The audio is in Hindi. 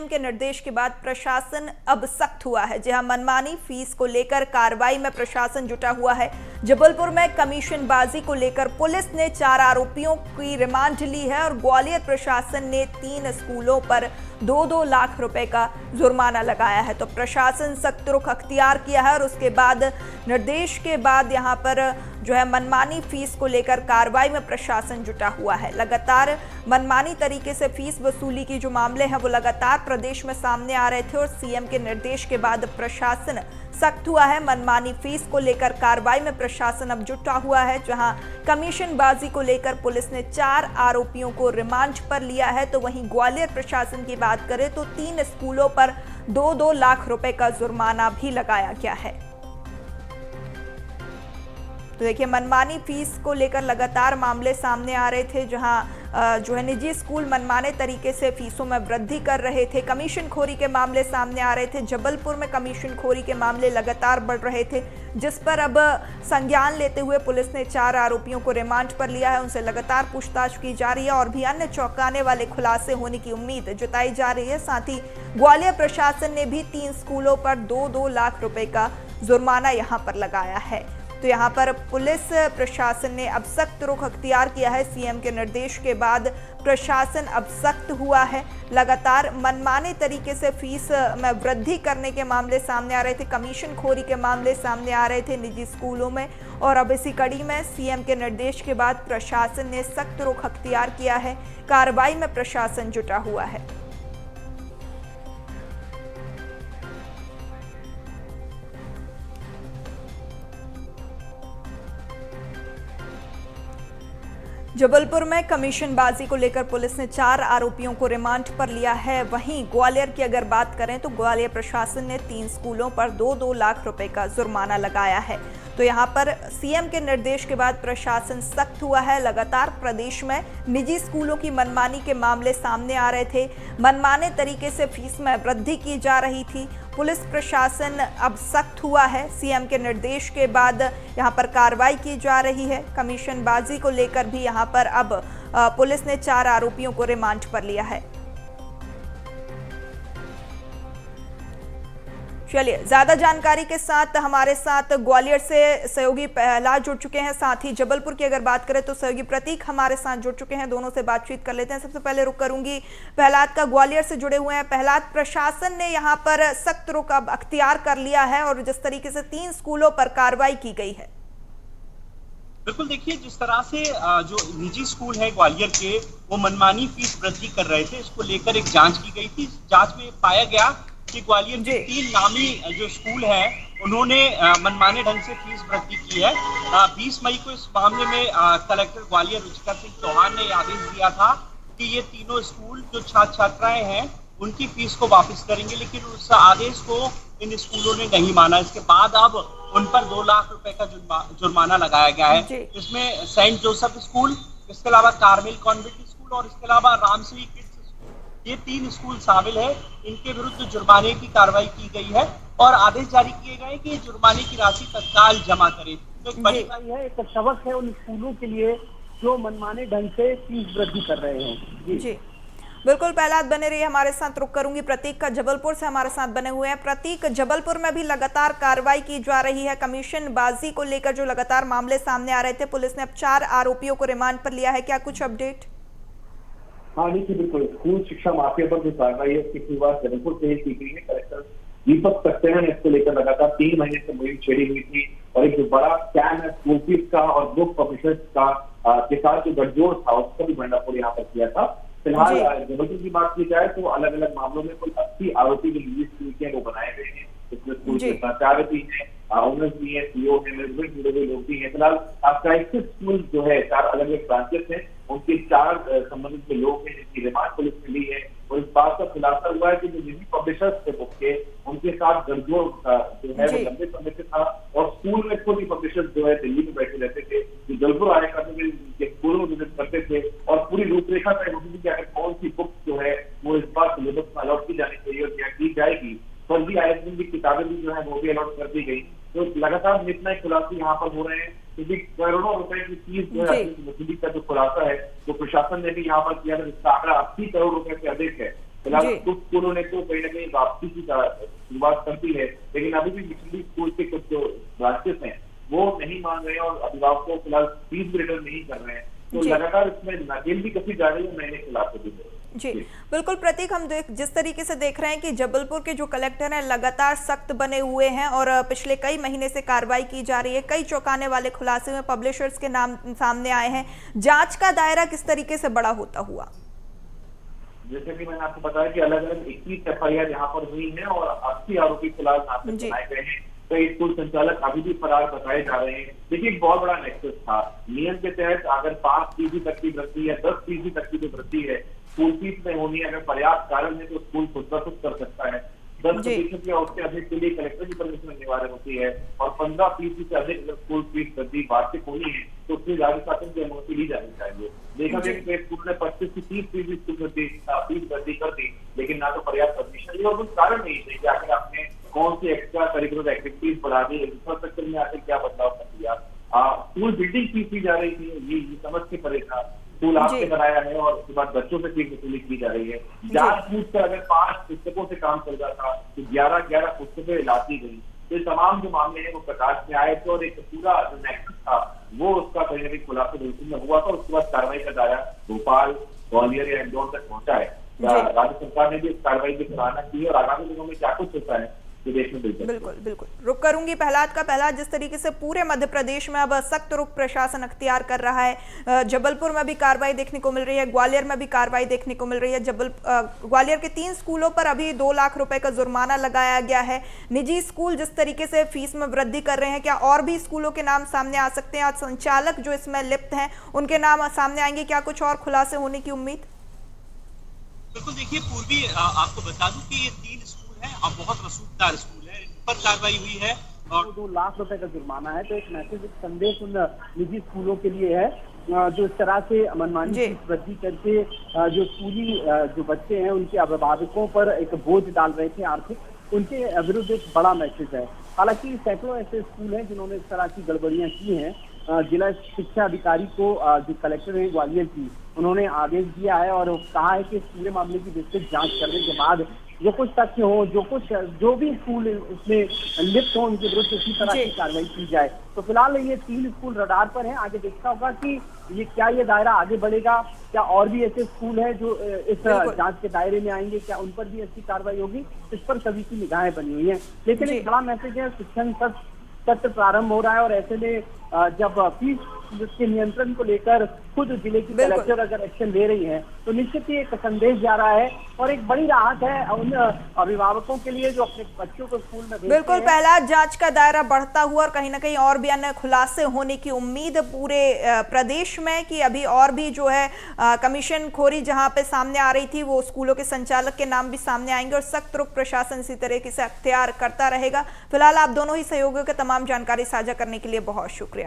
सीएम के निर्देश के बाद प्रशासन अब सख्त हुआ है। जहां मनमानी फीस को लेकर कार्रवाई में प्रशासन जुटा हुआ है। जबलपुर में कमीशनबाजी को लेकर पुलिस ने 4 आरोपियों की रिमांड ली है और ग्वालियर प्रशासन ने 3 स्कूलों पर 2-2 लाख रुपए का जुर्माना लगाया है। तो प्रशासन सख्त रुख अख्तियार किया है और उसके बाद निर्देश के बाद यहां पर जो है मनमानी फीस को लेकर कार्रवाई में प्रशासन जुटा हुआ है। लगातार मनमानी तरीके से फीस वसूली की जो मामले हैं वो लगातार प्रदेश में सामने आ रहे थे और सीएम के निर्देश के बाद प्रशासन सख्त हुआ है। मनमानी फीस को लेकर कार्रवाई में प्रशासन अब जुटा हुआ है। जहां कमीशनबाजी को लेकर पुलिस ने 4 आरोपियों को रिमांड पर लिया है, तो वहीं ग्वालियर प्रशासन की बात करें तो 3 स्कूलों पर 2-2 लाख रुपए का जुर्माना भी लगाया गया है। तो देखिए, मनमानी फीस को लेकर लगातार मामले सामने आ रहे थे। जहां जो है निजी स्कूल मनमाने तरीके से फीसों में वृद्धि कर रहे थे। कमीशन खोरी के मामले सामने आ रहे थे। जबलपुर में कमीशन खोरी के मामले लगातार बढ़ रहे थे, जिस पर अब संज्ञान लेते हुए पुलिस ने 4 आरोपियों को रिमांड पर लिया है। उनसे लगातार पूछताछ की जा रही है और भी अन्य चौंकाने वाले खुलासे होने की उम्मीद जताई जा रही है। साथ ही ग्वालियर प्रशासन ने भी 3 स्कूलों पर 2-2 लाख रुपए का जुर्माना यहां पर लगाया है। तो यहां पर पुलिस प्रशासन ने अब सख्त रुख अख्तियार किया है। सीएम के निर्देश के बाद प्रशासन अब सख्त हुआ है। लगातार मनमाने तरीके से फीस में वृद्धि करने के मामले सामने आ रहे थे। कमीशन खोरी के मामले सामने आ रहे थे निजी स्कूलों में और अब इसी कड़ी में सीएम के निर्देश के बाद प्रशासन ने सख्त रुख अख्तियार किया है। कार्रवाई में प्रशासन जुटा हुआ है। जबलपुर में कमीशनबाजी को लेकर पुलिस ने 4 आरोपियों को रिमांड पर लिया है। वहीं ग्वालियर की अगर बात करें तो ग्वालियर प्रशासन ने 3 स्कूलों पर 2-2 लाख रुपए का जुर्माना लगाया है। तो यहां पर सीएम के निर्देश के बाद प्रशासन सख्त हुआ है। लगातार प्रदेश में निजी स्कूलों की मनमानी के मामले सामने आ रहे थे। मनमाने तरीके से फीस में वृद्धि की जा रही थी। पुलिस प्रशासन अब सख्त हुआ है। सीएम के निर्देश के बाद यहां पर कार्रवाई की जा रही है। कमीशनबाजी को लेकर भी यहां पर अब पुलिस ने 4 आरोपियों को रिमांड पर लिया है। चलिए, ज्यादा जानकारी के साथ हमारे साथ ग्वालियर से सहयोगी प्रहलाद जुड़ चुके हैं। साथ ही जबलपुर की अगर बात करें तो सहयोगी प्रतीक हमारे साथ जुड़ चुके हैं। दोनों से बातचीत कर लेते हैं। सबसे पहले रुख करूंगी प्रहलाद का, ग्वालियर से जुड़े हुए हैं। प्रहलाद, प्रशासन ने यहाँ पर सख्त रुख अब अख्तियार कर लिया है और जिस तरीके से 3 स्कूलों पर कार्रवाई की गई है। बिल्कुल, देखिए, जिस तरह से जो निजी स्कूल है ग्वालियर के, वो मनमानी फीस वृद्धि कर रहे थे, इसको लेकर एक जांच की गई थी। जांच में पाया गया कि ग्वालियर के 3 नामी जो स्कूल है उन्होंने मनमाने ढंग से फीस वृद्धि की है। 20 मई को इस मामले में कलेक्टर ग्वालियर रुचिका सिंह चौहान ने आदेश दिया था कि ये तीनों स्कूल जो छात्र छात्राएं हैं उनकी फीस को वापस करेंगे, लेकिन उस आदेश को इन स्कूलों ने नहीं माना। इसके बाद अब उन पर 2 लाख रुपए का जुर्माना लगाया गया है। इसमें सेंट जोसेफ स्कूल, इसके अलावा कार्मेल कॉन्वेंट स्कूल और इसके अलावा रामश्री किड्स स्कूल, ये 3 स्कूल शामिल है। इनके विरुद्ध जुर्माने की कार्रवाई की गई है और आदेश जारी किए गए कि जुर्माने की राशि तत्काल जमा करें। तो एक बड़ी है, एक सबक है उन स्कूलों के लिए जो मनमाने ढंग से फीस वृद्धि कर रहे हैं। जी बिल्कुल, प्रहलाद बने रहिए हमारे साथ। रुक करूंगी प्रतीक का, जबलपुर से हमारे साथ बने हुए हैं। प्रतीक, जबलपुर में भी लगातार कार्रवाई की जा रही है। कमीशनबाजी को लेकर जो लगातार मामले सामने आ रहे थे, पुलिस ने अब 4 आरोपियों को रिमांड पर लिया है। क्या कुछ अपडेट? हाँ देखिए, बिल्कुल, स्कूल शिक्षा माफिया पर जो कार्रवाई है उसकी शुरुआत जबलपुर से की गई है। कलेक्टर दीपक सक्सेना ने इसको लेकर लगातार 3 महीने से मुहिम छेड़ी हुई थी और एक जो बड़ा स्कैम है स्कूल फीस का और बुक पब्लिशर्स का के साथ जो गठजोड़ था उसका भी भंडाफोड़ यहाँ पर किया था। फिलहाल जबलपुर की बात की जाए तो अलग अलग मामलों में कुल 80 आरोपी जो निजी स्कूल के वो बनाए गए हैं। इसमें स्कूल के प्राचार्य भी है, ओनर्स भी है, सीओ है, मैनेजमेंट जुड़े हुए लोग भी हैं। फिलहाल क्राइसिस स्कूल जो है 4 अलग अलग ब्रांचेस हैं, उनके 4 संबंधित जो लोग हैं जिनकी रिमांड पुलिस ने ली है और इस बात का खुलासा हुआ है कि जो निजी पब्लिशर्स थे बुक के, उनके साथ गठजोड़ जो है वो लंबे समय से था और स्कूल में खुद ही पब्लिशर्स जो है दिल्ली में बैठे रहते थे, जो जबलपुर आया करते थे, स्कूलों में विजिट करते थे और पूरी रूपरेखा तय होती थी कि अगर कौन सी बुक जो है वो इस बार सिलेबस में अलॉट की जानी चाहिए और क्या की जाएगी। फर्जी आयोजन की किताबें भी जो है वो भी अलॉट कर दी गई। तो लगातार इतना खुलासे यहाँ पर हो रहे हैं क्योंकि करोड़ों रुपए की फीस जो है वसूली का जो खुलासा है तो प्रशासन ने भी यहाँ पर किया था, जिसका आंकड़ा 80 करोड़ रुपए से अधिक है। फिलहाल जी। कुछ स्कूलों ने तो कहीं ना कहीं वापसी की शुरुआत कर दी है, लेकिन अभी भी मिशनरी स्कूल के कुछ जो ब्रांचेस हैं वो नहीं मान रहे हैं और अभिभावकों को फिलहाल फीस भी रिटर्न नहीं कर रहे हैं। तो जी। लगातार इसमें नाकेल भी कसी जा रही है नए खिलाफ भी। जी बिल्कुल प्रतीक, हम जिस तरीके से देख रहे हैं कि जबलपुर के जो कलेक्टर हैं लगातार सख्त बने हुए हैं और पिछले कई महीने से कार्रवाई की जा रही है। कई चौंकाने वाले खुलासे में पब्लिशर्स के नाम सामने आए हैं। जांच का दायरा किस तरीके से बड़ा होता हुआ? जैसे कि मैंने आपको बताया कि अलग अलग 21 FIR यहाँ पर हुई है और 80 आरोपी फिलहाल नामजद बनाए गए हैं। कई स्कूल संचालक अभी भी फरार बताए जा रहे हैं। देखिए एक बहुत बड़ा नेक्सस था। नियम के तहत अगर 5% तक की वृद्धि या 10% तक की जो वृद्धि है स्कूल फीस में होनी है, अगर पर्याप्त कारण है तो स्कूल खुद ब खुद कर सकता है। 10% या उससे अधिक के लिए कलेक्टर की परमिशन अनिवार्य होती है और 15% से अधिक अगर स्कूल फीस वृद्धि वार्षिक होनी है तो उसमें राज्य शासन की अनुमति ली जानी चाहिए। देखा गया कि स्कूल ने 25 से 30% स्कूल फीस वृद्धि कर दी, लेकिन ना तो पर्याप्त परमिशन ली और कुछ कारण नहीं थे कि आखिर आपने कौन सी एक्स्ट्रा करिकुलर एक्टिविटीज बढ़ा दी, इंफ्रास्ट्रक्चर में आखिर क्या बदलाव कर दिया। स्कूल बिल्डिंग फीस दी जा रही थी, ये समझ के परे था। स्कूल आपने बनाया है और उसके बाद बच्चों से फीस वसूली की जा रही है। जानबूझ कर अगर 5 पुस्तकों से काम चल रहा था तो 11 पुस्तकें लाती गई। तो ये तमाम जो मामले हैं वो प्रकाश में आए थे और एक पूरा जो नेक्सस था वो उसका कहीं ना कहीं खुलासा बिल्कुल में हुआ था। उसके बाद कार्रवाई का दायरा भोपाल, ग्वालियर या इंदौर तक पहुंचा है। राज्य सरकार ने भी इस कार्रवाई की सराहना की है और आगामी दिनों में क्या कुछ होता है बिल्कुल बिल्कुल रुक करूंगी प्रहलाद का। प्रहलाद, जिस तरीके से पूरे मध्य प्रदेश में अब सख्त रुख प्रशासन अख्तियार कर रहा है, जबलपुर में भी कार्रवाई देखने को मिल रही है, ग्वालियर में भी कार्रवाई देखने को मिल रही है। ग्वालियर के 3 स्कूलों पर अभी 2 लाख रुपए का जुर्माना लगाया गया है। निजी स्कूल जिस तरीके से फीस में वृद्धि कर रहे हैं, क्या और भी स्कूलों के नाम सामने आ सकते हैं? और संचालक जो इसमें लिप्त हैं उनके नाम सामने आएंगे? क्या कुछ और खुलासे होने की उम्मीद? बिल्कुल, देखिए पूर्वी आपको बता दूं कि ये 3 स्कूल हैं और बहुत रसूखदार स्कूल है, इन पर कार्रवाई हुई है और 2 लाख रुपए का जुर्माना है। तो एक मैसेज, एक संदेश उन निजी स्कूलों के लिए है जो इस तरह से मनमानी फीस वृद्धि करके जो स्कूली जो बच्चे हैं उनके अभिभावकों पर एक बोझ डाल रहे थे आर्थिक, उनके विरुद्ध एक बड़ा मैसेज है। हालांकि सैकड़ों ऐसे स्कूल हैं जिन्होंने इस तरह की गड़बड़ियां की हैं। जिला शिक्षा अधिकारी को जो कलेक्टर है ग्वालियर की, उन्होंने आदेश दिया है और कहा है कि इस पूरे मामले की विस्तृत जांच करने के बाद जो कुछ तथ्य हो, जो भी स्कूल इसमें लिप्त हो, उनके विरुद्ध इसी तरह की कार्रवाई की जाए। तो फिलहाल ये 3 स्कूल रडार पर हैं। आगे देखना होगा कि ये दायरा आगे बढ़ेगा, क्या और भी ऐसे स्कूल हैं जो इस जांच के दायरे में आएंगे, क्या उन पर भी ऐसी कार्रवाई होगी? इस पर सभी की निगाहें बनी हुई हैं। लेकिन एक बड़ा मैसेज है, शिक्षण सत्र प्रारंभ हो रहा है और ऐसे में जब फीस के नियंत्रण को लेकर खुद जिले की कलेक्टर अगर एक्शन ले रही है तो निश्चित ही एक संदेश जा रहा है और एक बड़ी राहत है उन अभिभावकों के लिए जो अपने बच्चों को स्कूल में बिल्कुल प्रहलाद, जांच का दायरा बढ़ता हुआ और कहीं ना कहीं और भी अन्य खुलासे होने की उम्मीद पूरे प्रदेश में कि अभी और भी जो है कमीशन खोरी जहां पे सामने आ रही थी वो स्कूलों के संचालक के नाम भी सामने आएंगे और सख्त रुख प्रशासन इसी तरीके से अख्तियार करता रहेगा। फिलहाल आप दोनों ही सहयोगियों के तमाम जानकारी साझा करने के लिए बहुत शुक्रिया।